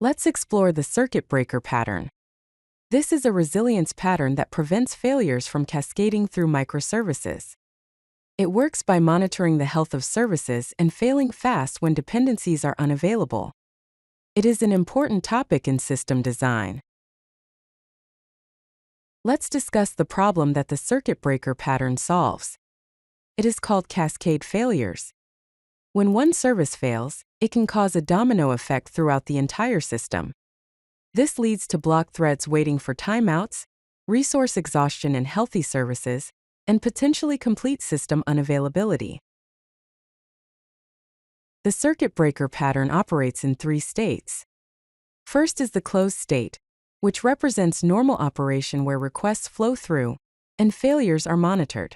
Let's explore the circuit breaker pattern. This is a resilience pattern that prevents failures from cascading through microservices. It works by monitoring the health of services and failing fast when dependencies are unavailable. It is an important topic in system design. Let's discuss the problem that the circuit breaker pattern solves. It is called cascade failures. When one service fails, it can cause a domino effect throughout the entire system. This leads to block threads waiting for timeouts, resource exhaustion in healthy services, and potentially complete system unavailability. The circuit breaker pattern operates in 3 states. First is the closed state, which represents normal operation where requests flow through and failures are monitored.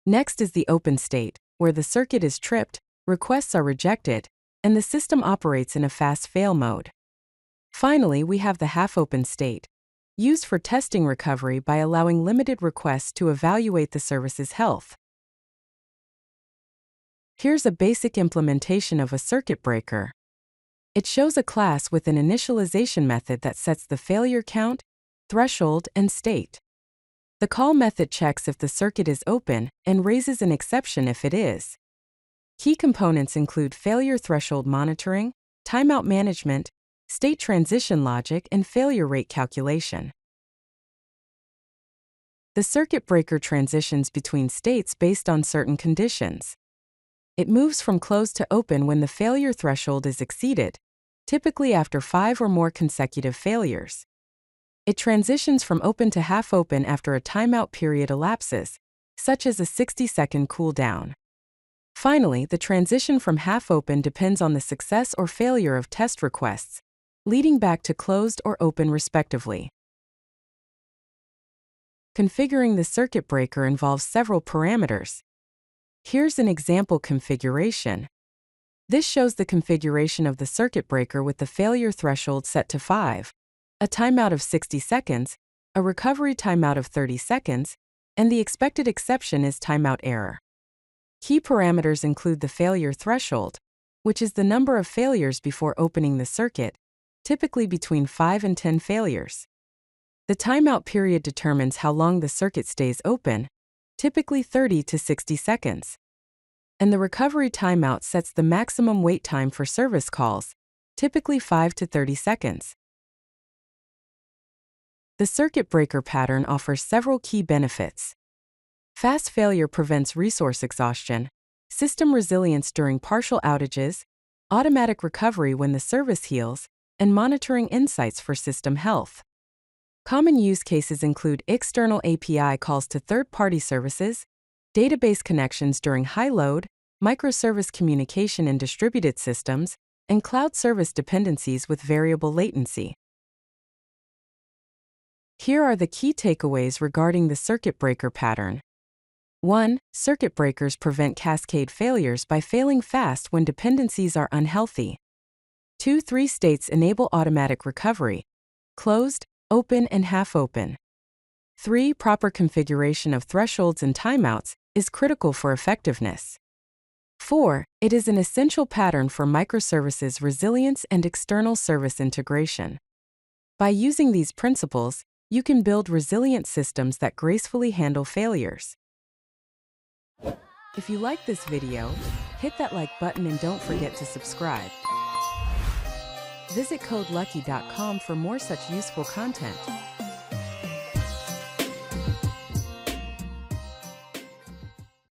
Next is the open state, where the circuit is tripped, requests are rejected, and the system operates in a fast fail mode. Finally, we have the half-open state, used for testing recovery by allowing limited requests to evaluate the service's health. Here's a basic implementation of a circuit breaker. It shows a class with an initialization method that sets the failure count, threshold, and state. The call method checks if the circuit is open and raises an exception if it is. Key components include failure threshold monitoring, timeout management, state transition logic, and failure rate calculation. The circuit breaker transitions between states based on certain conditions. It moves from closed to open when the failure threshold is exceeded, typically after 5 or more consecutive failures. It transitions from open to half-open after a timeout period elapses, such as a 60-second cooldown. Finally, the transition from half-open depends on the success or failure of test requests, leading back to closed or open respectively. Configuring the circuit breaker involves several parameters. Here's an example configuration. This shows the configuration of the circuit breaker with the failure threshold set to 5, a timeout of 60 seconds, a recovery timeout of 30 seconds, and the expected exception is timeout error. Key parameters include the failure threshold, which is the number of failures before opening the circuit, typically between 5 and 10 failures. The timeout period determines how long the circuit stays open, typically 30 to 60 seconds. And the recovery timeout sets the maximum wait time for service calls, typically 5 to 30 seconds. The circuit breaker pattern offers several key benefits. Fast failure prevents resource exhaustion, system resilience during partial outages, automatic recovery when the service heals, and monitoring insights for system health. Common use cases include external API calls to third-party services, database connections during high load, microservice communication in distributed systems, and cloud service dependencies with variable latency. Here are the key takeaways regarding the circuit breaker pattern. 1. Circuit breakers prevent cascade failures by failing fast when dependencies are unhealthy. 2. 3 states enable automatic recovery: closed, open, and half-open. 3. Proper configuration of thresholds and timeouts is critical for effectiveness. 4. It is an essential pattern for microservices resilience and external service integration. By using these principles, you can build resilient systems that gracefully handle failures. If you like this video, hit that like button and don't forget to subscribe. Visit CodeLucky.com for more such useful content.